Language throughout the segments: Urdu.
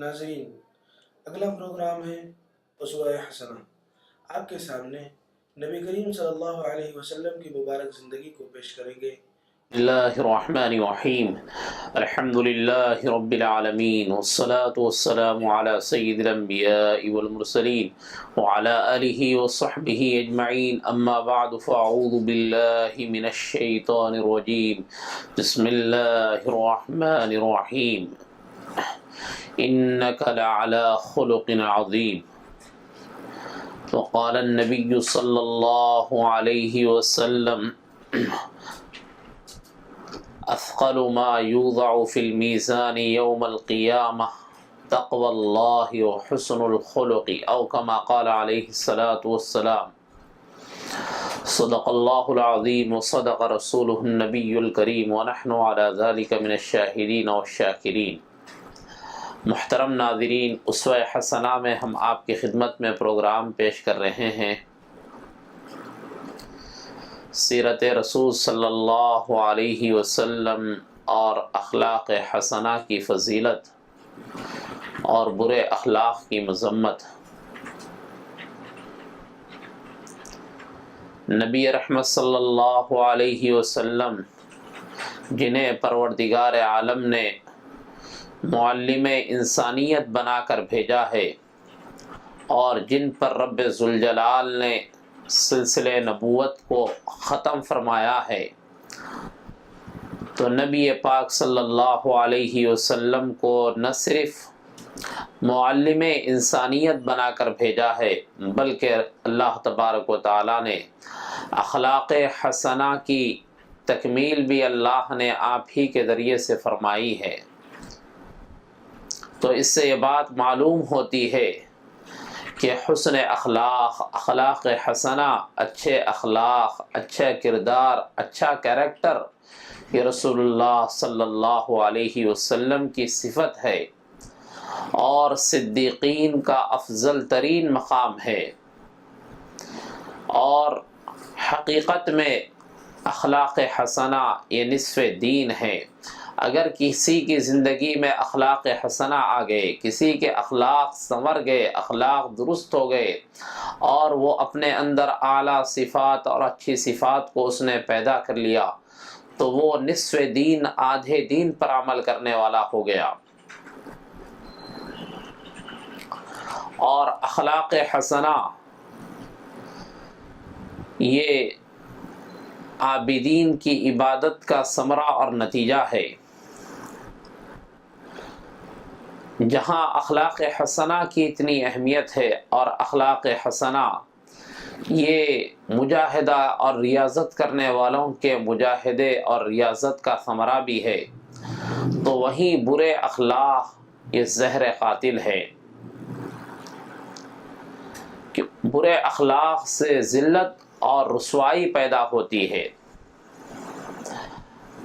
ناظرین، اگلا پروگرام ہے اسوہ حسنہ۔ آپ کے سامنے نبی کریم صلی اللہ علیہ وسلم کی مبارک زندگی کو پیش کریں گے۔ بسم اللہ الرحمن الرحیم، الحمد للہ رب العالمین، والصلاة والسلام علی سید الانبیاء والمرسلین وعلی آلہ وصحبہ اجمعین، اما بعد فاعوذ باللہ من الشیطان الرجیم، بسم اللہ الرحمن الرحیم، انک لعلی خلق عظیم۔ وقال النبی صلی اللہ علیہ وسلم اثقل ما یوضع فی المیزان یوم القیامہ تقوی اللہ وحسن الخلق، او کما قال علیہ الصلاۃ والسلام۔ صدق اللہ العظیم وصدق رسولہ النبی الکریم ونحن علی ذلک من الشاہدین والشاکرین۔ محترم ناظرین، اسوہ حسنہ میں ہم آپ کی خدمت میں پروگرام پیش کر رہے ہیں سیرت رسول صلی اللہ علیہ وسلم اور اخلاق حسنہ کی فضیلت اور برے اخلاق کی مذمت۔ نبی رحمت صلی اللہ علیہ وسلم، جنہیں پروردگار عالم نے معلم انسانیت بنا کر بھیجا ہے اور جن پر رب ذوالجلال نے سلسلہ نبوت کو ختم فرمایا ہے، تو نبی پاک صلی اللہ علیہ وسلم کو نہ صرف معلم انسانیت بنا کر بھیجا ہے، بلکہ اللہ تبارک و تعالی نے اخلاق حسنہ کی تکمیل بھی اللہ نے آپ ہی کے ذریعے سے فرمائی ہے۔ تو اس سے یہ بات معلوم ہوتی ہے کہ حسن اخلاق، اخلاق حسنہ، اچھے اخلاق، اچھا کردار، اچھا کیریکٹر، یہ رسول اللہ صلی اللہ علیہ وسلم کی صفت ہے اور صدیقین کا افضل ترین مقام ہے۔ اور حقیقت میں اخلاق حسنہ یہ نصف دین ہے۔ اگر کسی کی زندگی میں اخلاق حسنہ آ گئے، کسی کے اخلاق سنور گئے، اخلاق درست ہو گئے اور وہ اپنے اندر اعلیٰ صفات اور اچھی صفات کو اس نے پیدا کر لیا، تو وہ نصف دین، آدھے دین پر عمل کرنے والا ہو گیا۔ اور اخلاق حسنہ یہ عابدین کی عبادت کا ثمرہ اور نتیجہ ہے۔ جہاں اخلاق حسنہ کی اتنی اہمیت ہے اور اخلاق حسنہ یہ مجاہدہ اور ریاضت کرنے والوں کے مجاہدے اور ریاضت کا ثمرہ بھی ہے، تو وہیں برے اخلاق یہ زہر قاتل ہے۔ کہ برے اخلاق سے ذلت اور رسوائی پیدا ہوتی ہے۔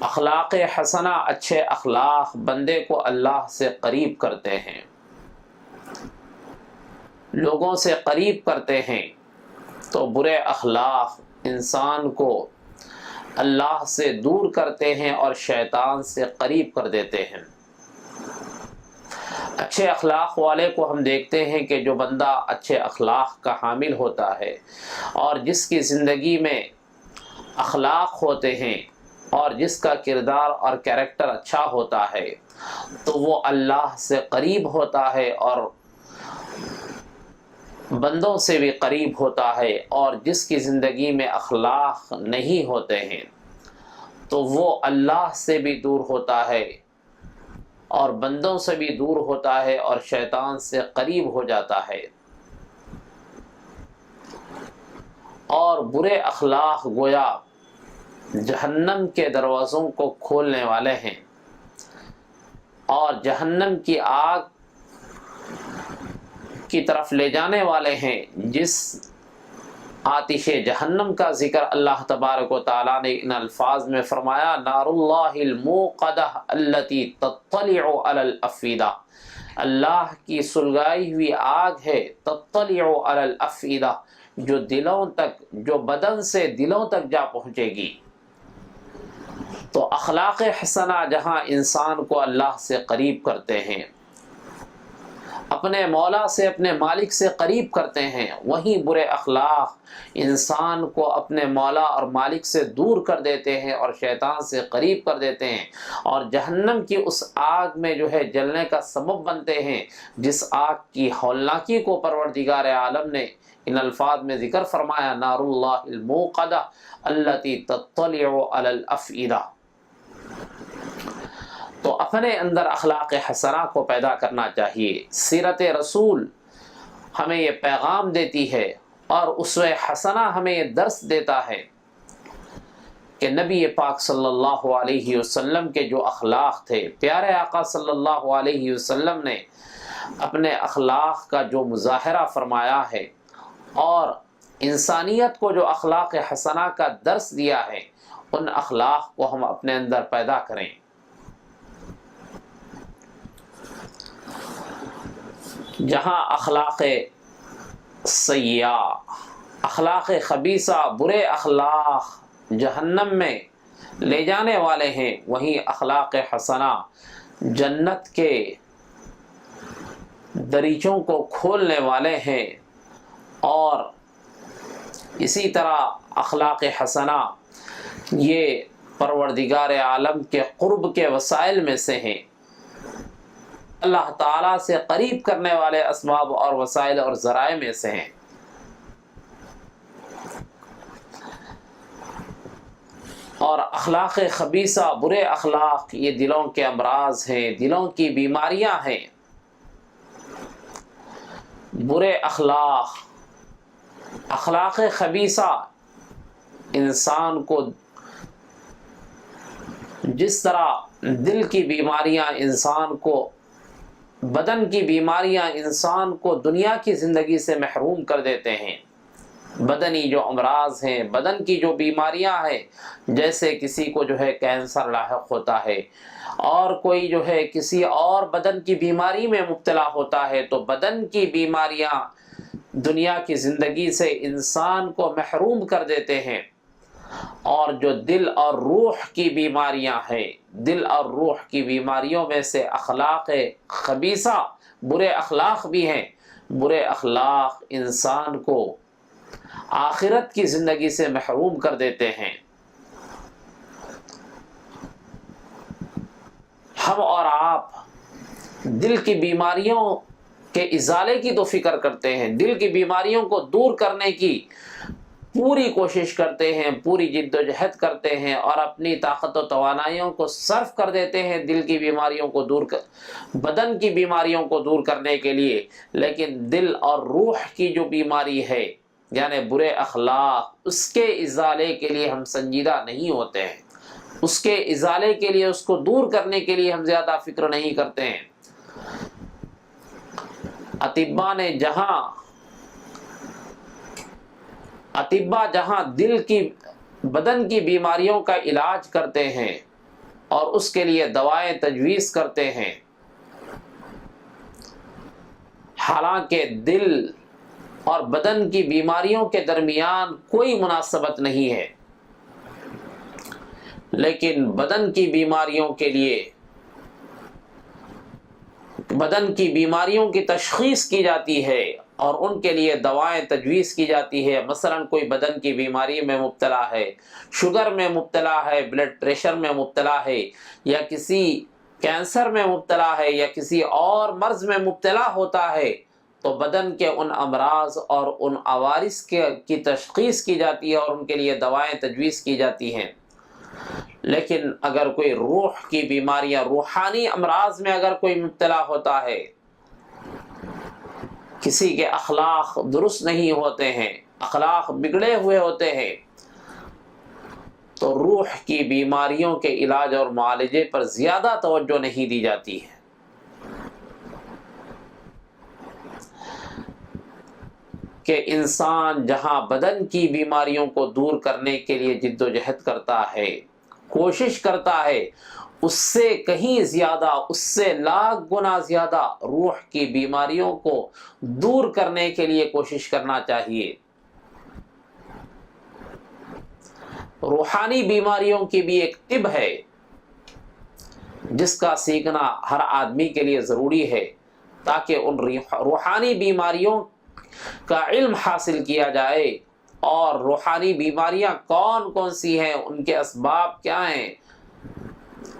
اخلاق حسنہ، اچھے اخلاق بندے کو اللہ سے قریب کرتے ہیں، لوگوں سے قریب کرتے ہیں، تو برے اخلاق انسان کو اللہ سے دور کرتے ہیں اور شیطان سے قریب کر دیتے ہیں۔ اچھے اخلاق والے کو ہم دیکھتے ہیں کہ جو بندہ اچھے اخلاق کا حامل ہوتا ہے اور جس کی زندگی میں اخلاق ہوتے ہیں اور جس کا کردار اور کیریکٹر اچھا ہوتا ہے، تو وہ اللہ سے قریب ہوتا ہے اور بندوں سے بھی قریب ہوتا ہے، اور جس کی زندگی میں اخلاق نہیں ہوتے ہیں تو وہ اللہ سے بھی دور ہوتا ہے اور بندوں سے بھی دور ہوتا ہے اور شیطان سے قریب ہو جاتا ہے۔ اور برے اخلاق گویا جہنم کے دروازوں کو کھولنے والے ہیں اور جہنم کی آگ کی طرف لے جانے والے ہیں، جس آتش جہنم کا ذکر اللہ تبارک و تعالیٰ نے ان الفاظ میں فرمایا، نار اللہ الموقدہ التی تطلع علی الافئدہ، اللہ کی سلگائی ہوئی آگ ہے، تطلع علی الافئدہ، جو دلوں تک، جو بدن سے دلوں تک جا پہنچے گی۔ تو اخلاق حسنہ جہاں انسان کو اللہ سے قریب کرتے ہیں، اپنے مولا سے، اپنے مالک سے قریب کرتے ہیں، وہیں برے اخلاق انسان کو اپنے مولا اور مالک سے دور کر دیتے ہیں اور شیطان سے قریب کر دیتے ہیں، اور جہنم کی اس آگ میں جو ہے جلنے کا سبب بنتے ہیں، جس آگ کی ہولناکی کو پروردگار عالم نے ان الفاظ میں ذکر فرمایا، نار اللہ الموقدہ التی تطلع علی الافئدہ۔ تو اپنے اندر اخلاق حسنہ کو پیدا کرنا چاہیے۔ سیرت رسول ہمیں یہ پیغام دیتی ہے اور اسوہ حسنہ ہمیں یہ درس دیتا ہے کہ نبی پاک صلی اللہ علیہ وسلم کے جو اخلاق تھے، پیارے آقا صلی اللہ علیہ وسلم نے اپنے اخلاق کا جو مظاہرہ فرمایا ہے اور انسانیت کو جو اخلاق حسنہ کا درس دیا ہے، ان اخلاق کو ہم اپنے اندر پیدا کریں۔ جہاں اخلاق سیئہ، اخلاق خبیثہ، برے اخلاق جہنم میں لے جانے والے ہیں، وہیں اخلاق حسنہ جنت کے دریچوں کو کھولنے والے ہیں۔ اور اسی طرح اخلاق حسنہ یہ پروردگار عالم کے قرب کے وسائل میں سے ہیں، اللہ تعالیٰ سے قریب کرنے والے اسباب اور وسائل اور ذرائع میں سے ہیں۔ اور اخلاق خبیثہ، برے اخلاق، یہ دلوں کے امراض ہیں، دلوں کی بیماریاں ہیں۔ برے اخلاق، اخلاق خبیثہ انسان کو جس طرح دل کی بیماریاں انسان کو، بدن کی بیماریاں انسان کو دنیا کی زندگی سے محروم کر دیتے ہیں، بدنی جو امراض ہیں، بدن کی جو بیماریاں ہیں، جیسے کسی کو جو ہے کینسر لاحق ہوتا ہے، اور کوئی جو ہے کسی اور بدن کی بیماری میں مبتلا ہوتا ہے، تو بدن کی بیماریاں دنیا کی زندگی سے انسان کو محروم کر دیتے ہیں۔ اور جو دل اور روح کی بیماریاں ہیں، دل اور روح کی بیماریوں میں سے اخلاق خبیثہ، برے اخلاق بھی ہیں۔ برے اخلاق انسان کو آخرت کی زندگی سے محروم کر دیتے ہیں۔ ہم اور آپ دل کی بیماریوں کے ازالے کی تو فکر کرتے ہیں، دل کی بیماریوں کو دور کرنے کی پوری کوشش کرتے ہیں، پوری جد و جہد کرتے ہیں، اور اپنی طاقت و توانائیوں کو صرف کر دیتے ہیں دل کی بیماریوں کو دور کر، بدن کی بیماریوں کو دور کرنے کے لیے، لیکن دل اور روح کی جو بیماری ہے یعنی برے اخلاق، اس کے ازالے کے لیے ہم سنجیدہ نہیں ہوتے ہیں، اس کے ازالے کے لیے، اس کو دور کرنے کے لیے ہم زیادہ فکر نہیں کرتے ہیں۔ اطباء جہاں دل کی، بدن کی بیماریوں کا علاج کرتے ہیں اور اس کے لیے دوائیں تجویز کرتے ہیں، حالانکہ دل اور بدن کی بیماریوں کے درمیان کوئی مناسبت نہیں ہے، لیکن بدن کی بیماریوں کے لیے، بدن کی بیماریوں کی تشخیص کی جاتی ہے اور ان کے لیے دوائیں تجویز کی جاتی ہے۔ مثلا کوئی بدن کی بیماری میں مبتلا ہے، شوگر میں مبتلا ہے، بلڈ پریشر میں مبتلا ہے، یا کسی کینسر میں مبتلا ہے، یا کسی اور مرض میں مبتلا ہوتا ہے، تو بدن کے ان امراض اور ان عوارض کی تشخیص کی جاتی ہے اور ان کے لیے دوائیں تجویز کی جاتی ہیں۔ لیکن اگر کوئی روح کی بیماریاں، روحانی امراض میں اگر کوئی مبتلا ہوتا ہے، کسی کے اخلاق درست نہیں ہوتے ہیں، اخلاق بگڑے ہوئے ہوتے ہیں، تو روح کی بیماریوں کے علاج اور معالجے پر زیادہ توجہ نہیں دی جاتی ہے۔ کہ انسان جہاں بدن کی بیماریوں کو دور کرنے کے لیے جد و جہد کرتا ہے، کوشش کرتا ہے، اس سے کہیں زیادہ، اس سے لاکھ گنا زیادہ روح کی بیماریوں کو دور کرنے کے لیے کوشش کرنا چاہیے۔ روحانی بیماریوں کی بھی ایک طب ہے جس کا سیکھنا ہر آدمی کے لیے ضروری ہے، تاکہ ان روحانی بیماریوں کا علم حاصل کیا جائے، اور روحانی بیماریاں کون کون سی ہیں، ان کے اسباب کیا ہیں،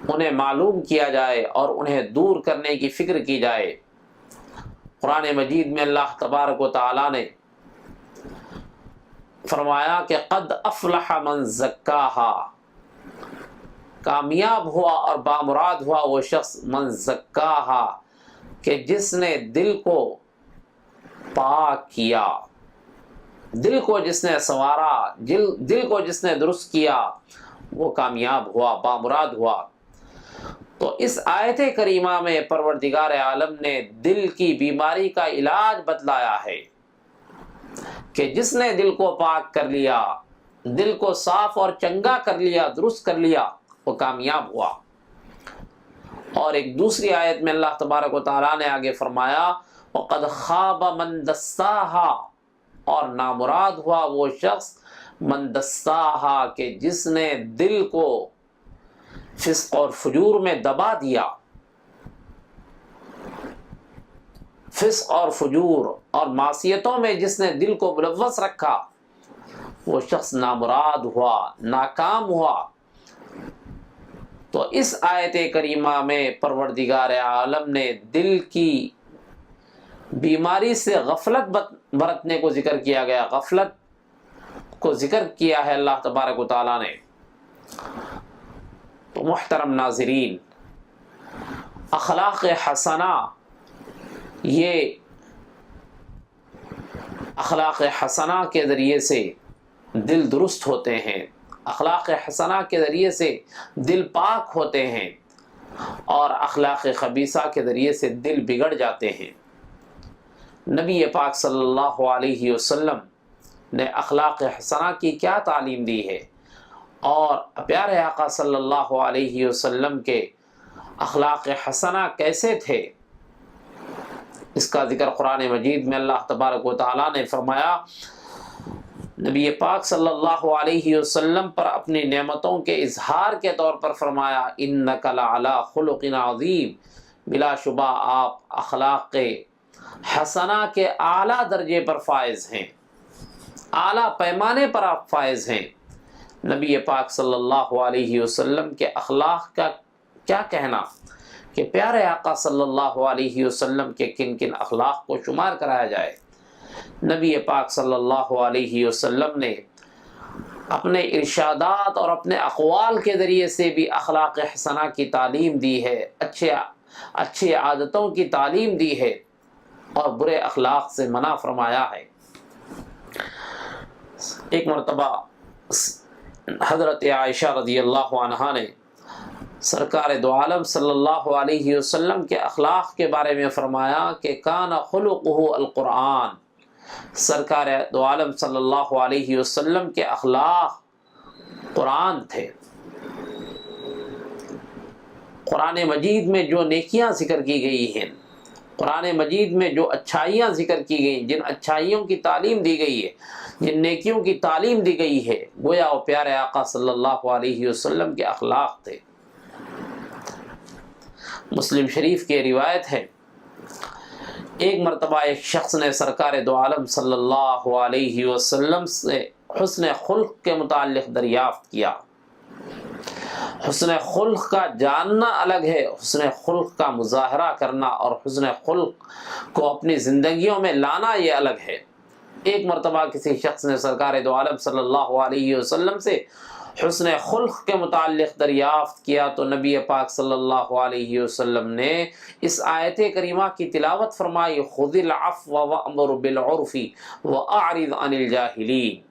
انہیں معلوم کیا جائے اور انہیں دور کرنے کی فکر کی جائے۔ قرآن مجید میں اللہ تبارک و تعالیٰ نے فرمایا کہ قد افلح من زکاہا، کامیاب ہوا اور بامراد ہوا وہ شخص من زکاہا کہ جس نے دل کو پاک کیا، دل کو جس نے سنوارا، دل کو جس نے درست کیا، وہ کامیاب ہوا، بامراد ہوا۔ تو اس آیت کریمہ میں پروردگار عالم نے دل کی بیماری کا علاج بتلایا ہے کہ جس نے دل کو پاک کر لیا، دل کو صاف اور چنگا کر لیا، درست کر لیا، وہ کامیاب ہوا۔ اور ایک دوسری آیت میں اللہ تبارک و تعالیٰ نے آگے فرمایا وَقَدْ خَابَ مَنْ دَسَّاهَا، اور نامراد ہوا وہ شخص من دساہا کہ جس نے دل کو فسق اور فجور میں دبا دیا، فسق اور فجور اور معصیتوں میں جس نے دل کو ملوث رکھا، وہ شخص نامراد ہوا، ناکام ہوا۔ تو اس آیت کریمہ میں پروردگار عالم نے دل کی بیماری سے غفلت برتنے کو ذکر کیا گیا، غفلت کو ذکر کیا ہے اللہ تبارک و تعالیٰ نے۔ تو محترم ناظرین، اخلاق حسنہ، یہ اخلاق حسنہ کے ذریعے سے دل درست ہوتے ہیں، اخلاق حسنہ کے ذریعے سے دل پاک ہوتے ہیں، اور اخلاق خبیثہ کے ذریعے سے دل بگڑ جاتے ہیں۔ نبی پاک صلی اللہ علیہ وسلم نے اخلاق حسنہ کی کیا تعلیم دی ہے، اور پیارے آقا صلی اللہ علیہ وسلم کے اخلاق حسنہ کیسے تھے، اس کا ذکر قرآن مجید میں اللہ تبارک و تعالیٰ نے فرمایا۔ نبی پاک صلی اللہ علیہ وسلم پر اپنی نعمتوں کے اظہار کے طور پر فرمایا انک لعلی خلق عظیم، بلا شبہ آپ اخلاق حسنہ کے اعلیٰ درجے پر فائز ہیں، اعلیٰ پیمانے پر آپ فائز ہیں۔ نبی پاک صلی اللہ علیہ وسلم کے اخلاق کا کیا کہنا کہ پیارے آقا صلی اللہ علیہ وسلم کے کن کن اخلاق کو شمار کرایا جائے۔ نبی پاک صلی اللہ علیہ وسلم نے اپنے ارشادات اور اپنے اقوال کے ذریعے سے بھی اخلاق حسنہ کی تعلیم دی ہے، اچھے عادتوں کی تعلیم دی ہے، اور برے اخلاق سے منع فرمایا ہے۔ ایک مرتبہ حضرت عائشہ رضی اللہ عنہا نے سرکار دو عالم صلی اللہ علیہ وسلم کے اخلاق کے بارے میں فرمایا کہ کان خلقہ القرآن، سرکار دو عالم صلی اللہ علیہ وسلم کے اخلاق قرآن تھے۔ قرآن مجید میں جو نیکیاں ذکر کی گئی ہیں، قرآن مجید میں جو اچھائیاں ذکر کی گئی، جن اچھائیوں کی تعلیم دی گئی ہے، جن نیکیوں کی تعلیم دی گئی ہے، گویا وہ پیارے آقا صلی اللہ علیہ وسلم کے اخلاق تھے۔ مسلم شریف کی روایت ہے، ایک مرتبہ ایک شخص نے سرکار دو عالم صلی اللہ علیہ وسلم سے حسن خلق کے متعلق دریافت کیا۔ حسن خلق کا جاننا الگ ہے، حسن خلق کا مظاہرہ کرنا اور حسن خلق کو اپنی زندگیوں میں لانا یہ الگ ہے۔ ایک مرتبہ کسی شخص نے سرکار دو عالم صلی اللہ علیہ وسلم سے حسن خلق کے متعلق دریافت کیا تو نبی پاک صلی اللہ علیہ وسلم نے اس آیت کریمہ کی تلاوت فرمائی، خذ العفو وامر بالعرف واعرض عن الجاہلین۔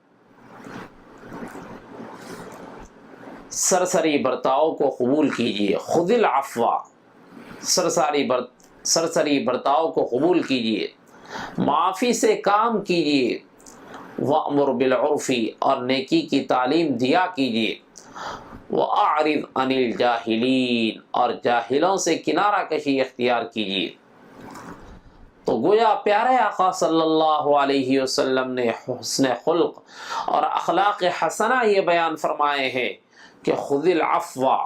سرسری برتاؤ کو قبول کیجیے، خذ العفو، سرسری برتاؤ کو قبول کیجیے، معافی سے کام کیجیے، وَأْمُرْ بِالْعُرْفِ، اور نیکی کی تعلیم دیا کیجیے، وَأَعْرِضْ عَنِ الْجَاهِلِينَ، اور جاہلوں سے کنارہ کشی اختیار کیجیے۔ تو گویا پیارے آقا صلی اللہ علیہ وسلم نے حسن خلق اور اخلاق حسنہ یہ بیان فرمائے ہیں کہ خذ العفو،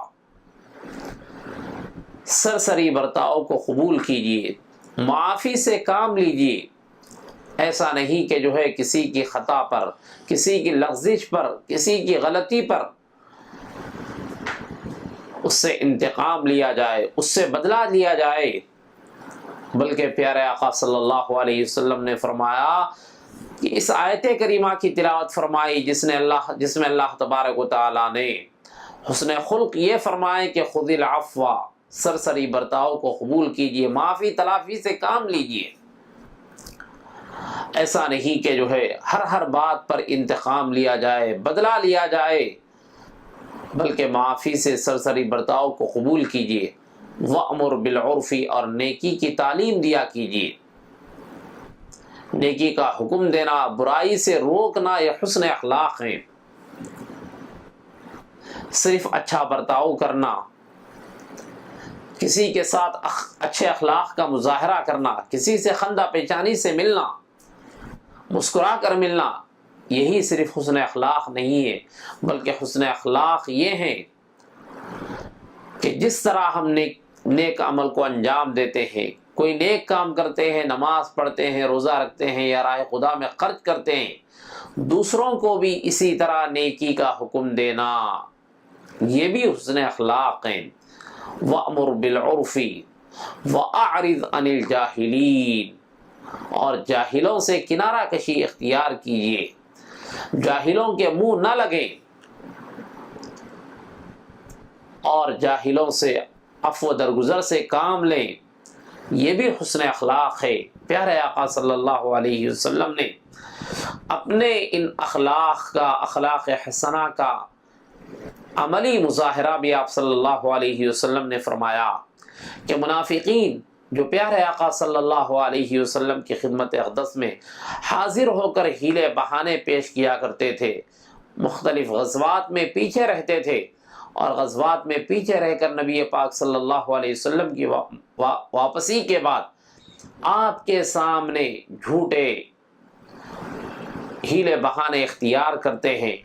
سرسری برتاؤ کو قبول کیجیے، معافی سے کام لیجیے. ایسا نہیں کہ جو ہے کسی کی خطا پر، کسی کی لغزش پر، کسی کی غلطی پر اس سے انتقام لیا جائے، اس سے بدلہ لیا جائے. بلکہ پیارے آقا صلی اللہ علیہ وسلم نے فرمایا کہ اس آیت کریمہ کی تلاوت فرمائی جس میں اللہ تبارک و تعالیٰ نے حسن خلق یہ فرمائے کہ خذ العفو، سرسری برتاؤ کو قبول کیجئے، معافی تلافی سے کام لیجئے. ایسا نہیں کہ جو ہے ہر بات پر انتقام لیا جائے، بدلہ لیا جائے، بلکہ معافی سے سرسری برتاؤ کو قبول کیجئے. وَأْمُرْ بِالْعُرْفِ، اور نیکی کی تعلیم دیا کیجئے. نیکی کا حکم دینا، برائی سے روکنا، یہ حسن اخلاق ہیں. صرف اچھا برتاؤ کرنا، کسی کے ساتھ اچھے اخلاق کا مظاہرہ کرنا، کسی سے خندہ پیچانی سے ملنا، مسکرا کر ملنا، یہی صرف حسن اخلاق نہیں ہے، بلکہ حسن اخلاق یہ ہیں کہ جس طرح ہم نیک عمل کو انجام دیتے ہیں، کوئی نیک کام کرتے ہیں، نماز پڑھتے ہیں، روزہ رکھتے ہیں یا راہ خدا میں خرچ کرتے ہیں، دوسروں کو بھی اسی طرح نیکی کا حکم دینا، یہ بھی حسن اخلاق ہیں. وَأْمُرْ بِالْعُرْفِ وَأَعْرِضْ عَنِ الْجَاهِلِينَ، اور جاہلوں سے کنارہ کشی اختیار کیجیے، جاہلوں کے منہ نہ لگیں اور جاہلوں سے عفو درگزر سے کام لیں. یہ بھی حسن اخلاق ہے. پیارے آقا صلی اللہ علیہ وسلم نے اپنے ان اخلاق حسنہ کا عملی مظاہرہ بھی آپ صلی اللہ علیہ وسلم نے فرمایا کہ منافقین جو پیارے آقا صلی اللہ علیہ وسلم کی خدمت اقدس میں حاضر ہو کر ہیلے بہانے پیش کیا کرتے تھے، مختلف غزوات میں پیچھے رہتے تھے، اور غزوات میں پیچھے رہ کر نبی پاک صلی اللہ علیہ وسلم کی واپسی کے بعد آپ کے سامنے جھوٹے ہیلے بہانے اختیار کرتے ہیں،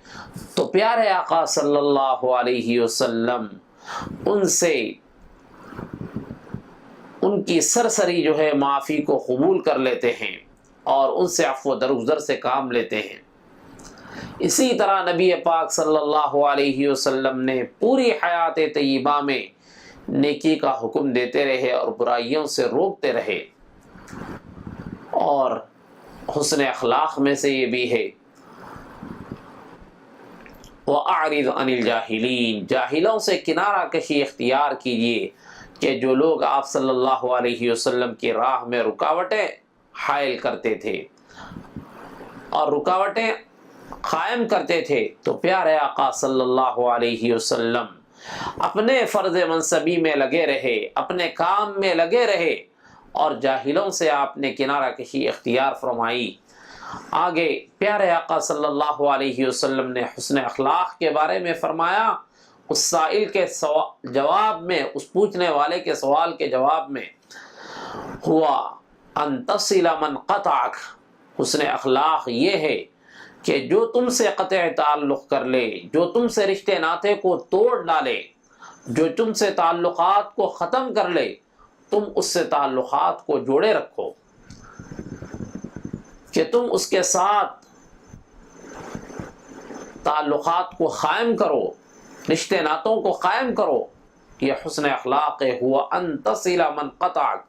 تو پیارے آقا صلی اللہ علیہ وسلم ان سے ان کی سرسری جو ہے معافی کو قبول کر لیتے ہیں اور ان سے عفو درگزر سے کام لیتے ہیں. اسی طرح نبی پاک صلی اللہ علیہ وسلم نے پوری حیات طیبہ میں نیکی کا حکم دیتے رہے اور برائیوں سے روکتے رہے. اور حسن اخلاق میں سے یہ بھی ہے وَأَعْرِضْ عَنِ الْجَاهِلِينَ، جاہلوں سے کنارہ کشی اختیار کیجیے کہ جو لوگ آپ صلی اللہ علیہ وسلم کی راہ میں رکاوٹیں حائل کرتے تھے اور رکاوٹیں قائم کرتے تھے، تو پیارے آقا صلی اللہ علیہ وسلم اپنے فرض منصبی میں لگے رہے، اپنے کام میں لگے رہے، اور جاہلوں سے آپ نے کنارہ کشی اختیار فرمائی. آگے پیارے آقا صلی اللہ علیہ وسلم نے حسن اخلاق کے بارے میں فرمایا، اس سائل کے جواب میں، اس پوچھنے والے کے سوال کے جواب میں، ہوا ان تصل من قطعک، حسن اخلاق یہ ہے کہ جو تم سے قطع تعلق کر لے، جو تم سے رشتے ناطے کو توڑ ڈالے، جو تم سے تعلقات کو ختم کر لے، تم اس سے تعلقات کو جوڑے رکھو، کہ تم اس کے ساتھ تعلقات کو قائم کرو، رشتے ناتوں کو قائم کرو. یہ حسن اخلاق ہے. ہوا ان تصل من قطعک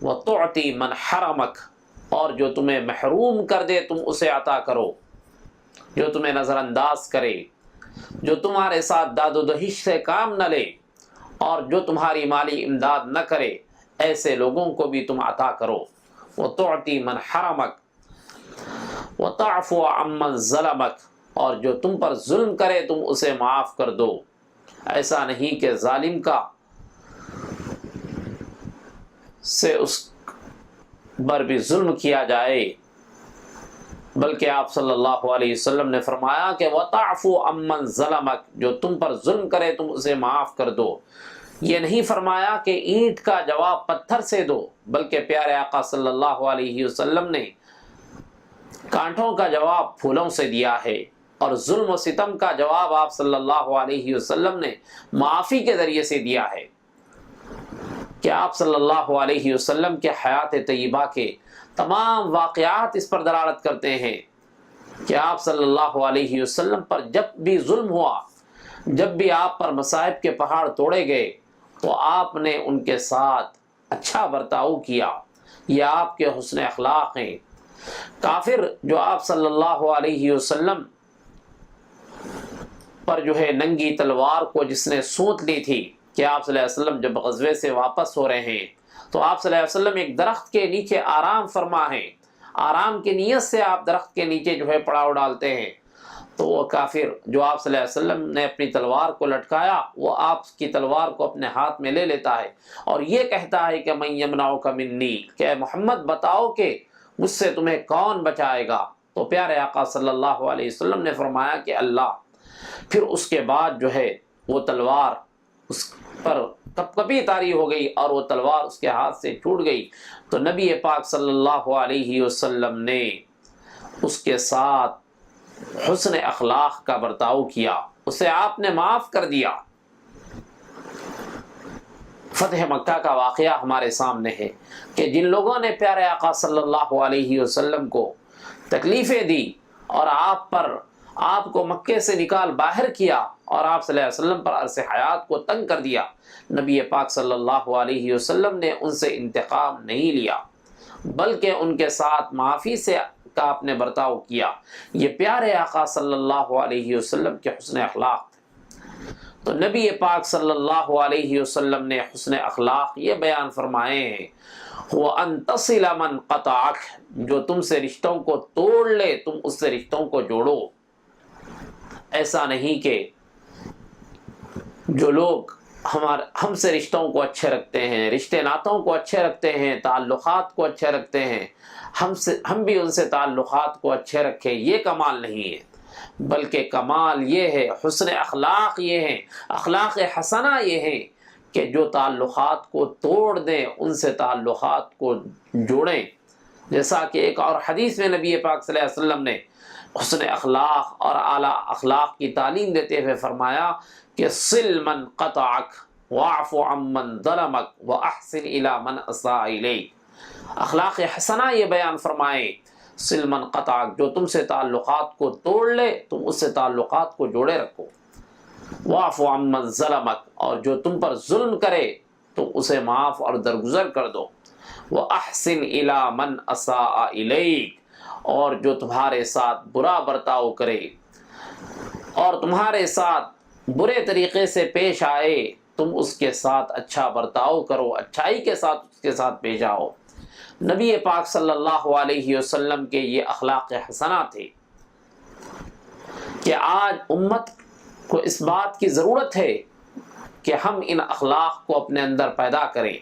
وتعطی من حرمک، اور جو تمہیں محروم کر دے تم اسے عطا کرو، جو تمہیں نظر انداز کرے، جو تمہارے ساتھ داد و دہش سے کام نہ لے، اور جو تمہاری مالی امداد نہ کرے، ایسے لوگوں کو بھی تم عطا کرو. وتعطی من حرمک وتعفو عمن ظلمک، اور جو تم پر ظلم کرے تم اسے معاف کر دو. ایسا نہیں کہ ظالم کا سے اس پر بھی ظلم کیا جائے، بلکہ آپ صلی اللہ علیہ وسلم نے فرمایا کہ وَتَعْفُوا عَمَّنْ ظَلَمَكَ، جو تم پر ظلم کرے تم اسے معاف کر دو. یہ نہیں فرمایا کہ اینٹ کا جواب پتھر سے دو، بلکہ پیارے آقا صلی اللہ علیہ وسلم نے کانٹوں کا جواب پھولوں سے دیا ہے، اور ظلم و ستم کا جواب آپ صلی اللہ علیہ وسلم نے معافی کے ذریعے سے دیا ہے، کہ آپ صلی اللہ علیہ وسلم کے حیات طیبہ کے تمام واقعات اس پر دلالت کرتے ہیں کہ آپ صلی اللہ علیہ وسلم پر جب بھی ظلم ہوا، جب بھی آپ پر مصائب کے پہاڑ توڑے گئے، تو آپ نے ان کے ساتھ اچھا برتاؤ کیا۔ یہ آپ کے حسن اخلاق ہیں۔ کافر جو آپ صلی اللہ علیہ وسلم پر جو ہے ننگی تلوار کو جس نے سونت لی تھی کہ آپ صلی اللہ علیہ وسلم جب غزوے سے واپس ہو رہے ہیں تو آپ صلی اللہ علیہ وسلم ایک درخت کے نیچے آرام فرما ہیں، آرام کی نیت سے آپ درخت کے نیچے جو ہے پڑاؤ ڈالتے ہیں، تو وہ کافر جو آپ صلی اللہ علیہ وسلم نے اپنی تلوار کو لٹکایا، وہ آپ کی تلوار کو اپنے ہاتھ میں لے لیتا ہے اور یہ کہتا ہے کہ من یمنعک منی، کہ اے محمد بتاؤ کہ مجھ سے تمہیں کون بچائے گا؟ تو پیارے آقا صلی اللہ علیہ وسلم نے فرمایا کہ اللہ۔ پھر اس کے بعد جو ہے وہ تلوار اس پر کپ کپی طاری ہو گئی اور وہ تلوار اس کے ہاتھ سے چھوٹ گئی، تو نبی پاک صلی اللہ علیہ وسلم نے اس کے ساتھ حسن اخلاق کا برتاؤ کیا، اسے آپ نے معاف کر دیا۔ فتح مکہ کا واقعہ ہمارے سامنے ہے کہ جن لوگوں نے پیارے آقا صلی اللہ علیہ وسلم کو تکلیفیں دی اور آپ کو مکے سے نکال باہر کیا اور آپ صلی اللہ علیہ وسلم پر عرص حیات کو تنگ کر دیا، نبی پاک صلی اللہ علیہ وسلم نے ان سے انتقام نہیں لیا بلکہ ان کے ساتھ معافی سے کا آپ نے برتاؤ کیا۔ یہ پیارے آقا صلی اللہ علیہ وسلم کے حسن اخلاق تھے۔ تو نبی پاک صلی اللہ علیہ وسلم نے حسن اخلاق یہ بیان فرمائے ہیں، وَأَن تَصِلَ مَن قَطَعَكَ، جو تم سے رشتوں کو توڑ لے تم اس سے رشتوں کو جوڑو۔ ایسا نہیں کہ جو لوگ ہم سے رشتوں کو اچھے رکھتے ہیں، رشتے ناتوں کو اچھے رکھتے ہیں، تعلقات کو اچھے رکھتے ہیں، ہم بھی ان سے تعلقات کو اچھے رکھیں، یہ کمال نہیں ہے، بلکہ کمال یہ ہے، حسن اخلاق یہ ہے، اخلاق حسنہ یہ ہے کہ جو تعلقات کو توڑ دیں ان سے تعلقات کو جوڑیں۔ جیسا کہ ایک اور حدیث میں نبی پاک صلی اللہ علیہ وسلم نے حسن اخلاق اور اعلیٰ اخلاق کی تعلیم دیتے ہوئے فرمایا کہ صل من قطعک واعف عمن ظلمک واحسن الی من اساء الیک۔ اخلاق حسنہ یہ بیان فرمائے، صل من قطعک، جو تم سے تعلقات کو توڑ لے تم اس سے تعلقات کو جوڑے رکھو، واعف عمن ظلمک، اور جو تم پر ظلم کرے تم اسے معاف اور درگزر کر دو، واحسن الی من اساء الیک، اور جو تمہارے ساتھ برا برتاؤ کرے اور تمہارے ساتھ برے طریقے سے پیش آئے تم اس کے ساتھ اچھا برتاؤ کرو، اچھائی کے ساتھ اس کے ساتھ پیش آؤ۔ نبی پاک صلی اللہ علیہ وسلم کے یہ اخلاق حسنہ تھے کہ آج امت کو اس بات کی ضرورت ہے کہ ہم ان اخلاق کو اپنے اندر پیدا کریں،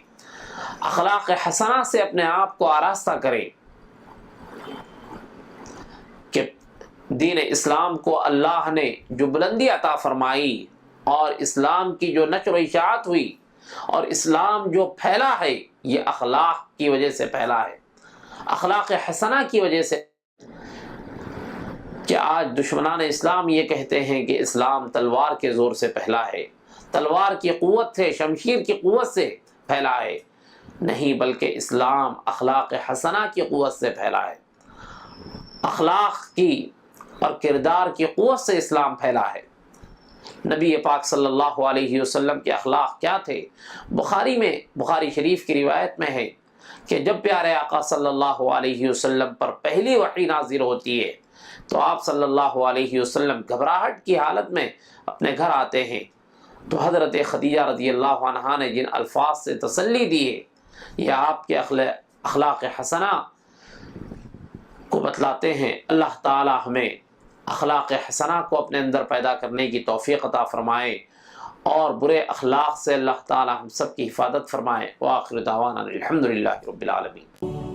اخلاق حسنہ سے اپنے آپ کو آراستہ کریں کہ دین اسلام کو اللہ نے جو بلندی عطا فرمائی اور اسلام کی جو نشر و اشاعت ہوئی اور اسلام جو پھیلا ہے یہ اخلاق کی وجہ سے پھیلا ہے، اخلاق حسنہ کی وجہ سے۔ کہ آج دشمنان اسلام یہ کہتے ہیں کہ اسلام تلوار کے زور سے پھیلا ہے، تلوار کی قوت سے، شمشیر کی قوت سے پھیلا ہے، نہیں، بلکہ اسلام اخلاق حسنہ کی قوت سے پھیلا ہے، اخلاق کی اور کردار کی قوت سے اسلام پھیلا ہے۔ نبی پاک صلی اللہ علیہ وسلم کے اخلاق کیا تھے؟ بخاری شریف کی روایت میں ہے کہ جب پیارے آقا صلی اللہ علیہ وسلم پر پہلی وحی نازل ہوتی ہے تو آپ صلی اللہ علیہ وسلم گھبراہٹ کی حالت میں اپنے گھر آتے ہیں، تو حضرت خدیجہ رضی اللہ عنہا نے جن الفاظ سے تسلی دی ہے یہ آپ کے اخلاق حسنہ کو بتلاتے ہیں۔ اللہ تعالی ہمیں اخلاق حسنہ کو اپنے اندر پیدا کرنے کی توفیق عطا فرمائے اور برے اخلاق سے اللہ تعالی ہم سب کی حفاظت فرمائے۔ وآخر دعوانا الحمدللہ رب العالمین۔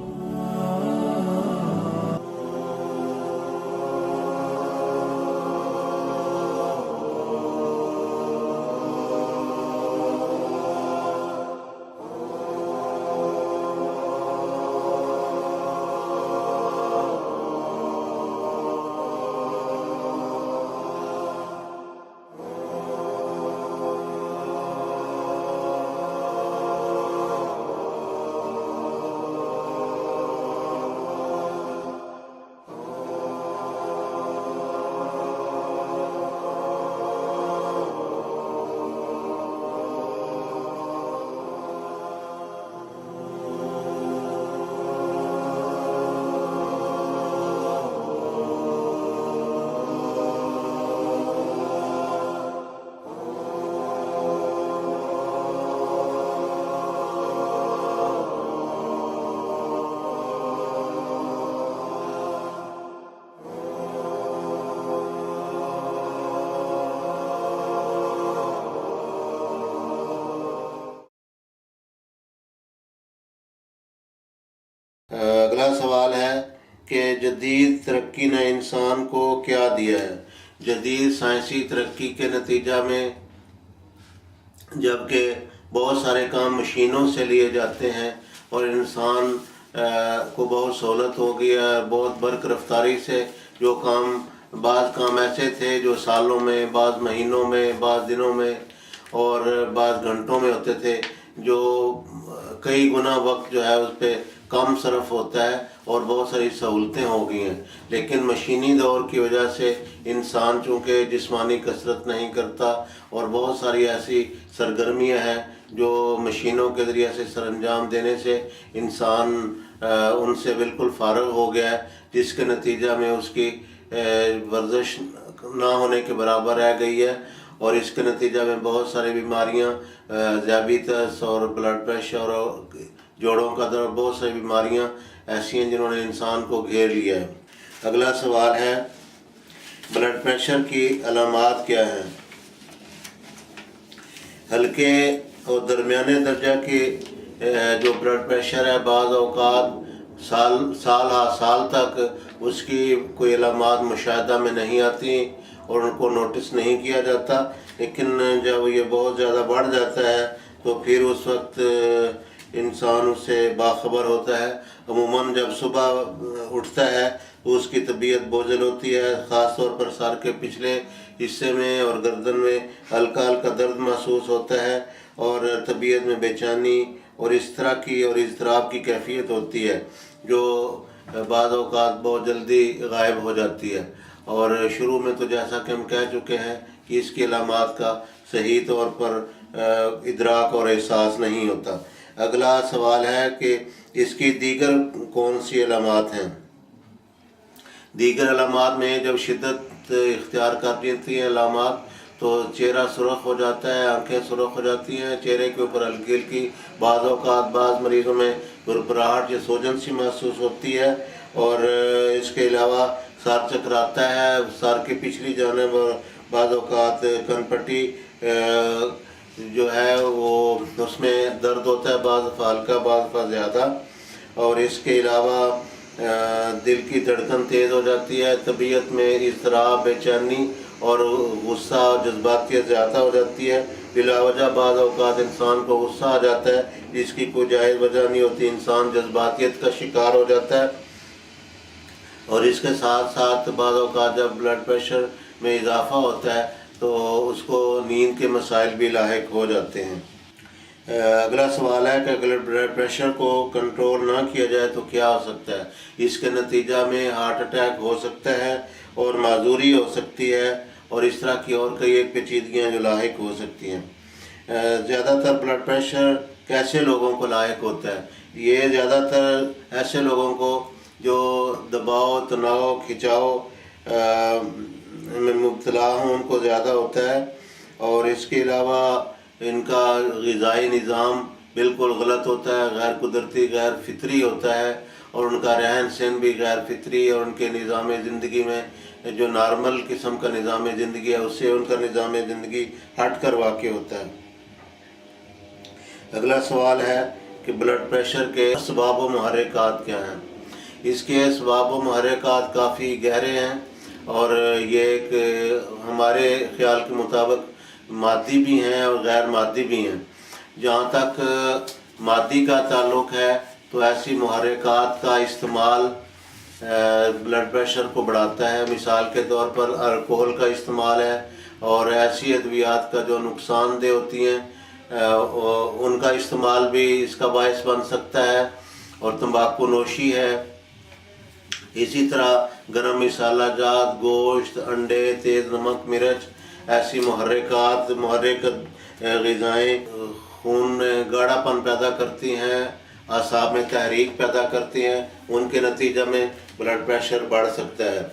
اگلا سوال ہے کہ جدید ترقی نے انسان کو کیا دیا ہے؟ جدید سائنسی ترقی کے نتیجہ میں جبکہ بہت سارے کام مشینوں سے لیے جاتے ہیں اور انسان کو بہت سہولت ہو گئی ہے، بہت برق رفتاری سے جو بعض کام ایسے تھے جو سالوں میں، بعض مہینوں میں، بعض دنوں میں اور بعض گھنٹوں میں ہوتے تھے، جو کئی گنا وقت جو ہے اس پہ کم صرف ہوتا ہے اور بہت ساری سہولتیں ہو گئی ہیں۔ لیکن مشینی دور کی وجہ سے انسان چونکہ جسمانی کسرت نہیں کرتا اور بہت ساری ایسی سرگرمیاں ہیں جو مشینوں کے ذریعے سے سر انجام دینے سے انسان ان سے بالکل فارغ ہو گیا ہے، جس کے نتیجہ میں اس کی ورزش نہ ہونے کے برابر رہ گئی ہے، اور اس کے نتیجہ میں بہت ساری بیماریاں، ذیابیطس اور بلڈ پریشر اور جوڑوں کا درد، بہت ساری بیماریاں ایسی ہیں جنہوں نے انسان کو گھیر لیا ہے۔ اگلا سوال ہے بلڈ پریشر کی علامات کیا ہیں؟ ہلکے اور درمیانے درجہ کی جو بلڈ پریشر ہے بعض اوقات سال تک اس کی کوئی علامات مشاہدہ میں نہیں آتی اور ان کو نوٹس نہیں کیا جاتا، لیکن جب یہ بہت زیادہ بڑھ جاتا ہے تو پھر اس وقت انسان اس سے باخبر ہوتا ہے۔ عموماً جب صبح اٹھتا ہے تو اس کی طبیعت بوجھل ہوتی ہے، خاص طور پر سر کے پچھلے حصے میں اور گردن میں ہلکا ہلکا درد محسوس ہوتا ہے اور طبیعت میں بے چینی اور اس طرح کی اور اضطراب کی کیفیت ہوتی ہے جو بعض اوقات بہت جلدی غائب ہو جاتی ہے، اور شروع میں تو جیسا کہ ہم کہہ چکے ہیں کہ اس کی علامات کا صحیح طور پر ادراک اور احساس نہیں ہوتا۔ اگلا سوال ہے کہ اس کی دیگر کون سی علامات ہیں؟ دیگر علامات میں جب شدت اختیار کر لیتی ہیں علامات تو چہرہ سرخ ہو جاتا ہے، آنکھیں سرخ ہو جاتی ہیں، چہرے کے اوپر ہلکی ہلکی بعض اوقات بعض مریضوں میں بھربھراہٹ یا سوجن سی محسوس ہوتی ہے، اور اس کے علاوہ سر چکراتا ہے، سر کی پچھلی جانب بعض اوقات کن پٹی جو ہے وہ اس میں درد ہوتا ہے، بعض دفعہ ہلکا بعض دفعہ زیادہ، اور اس کے علاوہ دل کی دھڑکن تیز ہو جاتی ہے، طبیعت میں اضطراب، بے چینی اور غصہ اور جذباتیت زیادہ ہو جاتی ہے۔ بلا وجہ بعض اوقات انسان کو غصہ آ جاتا ہے جس کی کوئی جائز وجہ نہیں ہوتی، انسان جذباتیت کا شکار ہو جاتا ہے، اور اس کے ساتھ ساتھ بعض اوقات جب بلڈ پریشر میں اضافہ ہوتا ہے تو اس کو نیند کے مسائل بھی لاحق ہو جاتے ہیں۔ اگلا سوال ہے کہ اگر بلڈ پریشر کو کنٹرول نہ کیا جائے تو کیا ہو سکتا ہے؟ اس کے نتیجہ میں ہارٹ اٹیک ہو سکتا ہے اور معذوری ہو سکتی ہے اور اس طرح کی اور کئی ایک پیچیدگیاں جو لاحق ہو سکتی ہیں۔ زیادہ تر بلڈ پریشر کیسے لوگوں کو لاحق ہوتا ہے؟ یہ زیادہ تر ایسے لوگوں کو جو دباؤ، تناؤ، کھنچاؤ میں مبتلا ہوں ان کو زیادہ ہوتا ہے، اور اس کے علاوہ ان کا غذائی نظام بالکل غلط ہوتا ہے، غیر قدرتی، غیر فطری ہوتا ہے، اور ان کا رہن سہن بھی غیر فطری، اور ان کے نظام زندگی میں جو نارمل قسم کا نظام زندگی ہے اس سے ان کا نظام زندگی ہٹ کر واقع ہوتا ہے۔ اگلا سوال ہے کہ بلڈ پریشر کے اسباب و محرکات کیا ہیں؟ اس کے اسباب و محرکات کافی گہرے ہیں، اور یہ ایک ہمارے خیال کے مطابق مادی بھی ہیں اور غیر مادی بھی ہیں۔ جہاں تک مادی کا تعلق ہے تو ایسی محرکات کا استعمال بلڈ پریشر کو بڑھاتا ہے، مثال کے طور پر الکوہل کا استعمال ہے، اور ایسی ادویات کا جو نقصان دہ ہوتی ہیں ان کا استعمال بھی اس کا باعث بن سکتا ہے، اور تمباکو نوشی ہے۔ اسی طرح گرم مسالہ جات، گوشت، انڈے، تیز نمک، مرچ، ایسی محرک غذائیں خون میں گاڑھا پن پیدا کرتی ہیں، اعصاب میں تحریک پیدا کرتی ہیں، ان کے نتیجہ میں بلڈ پریشر بڑھ سکتا ہے۔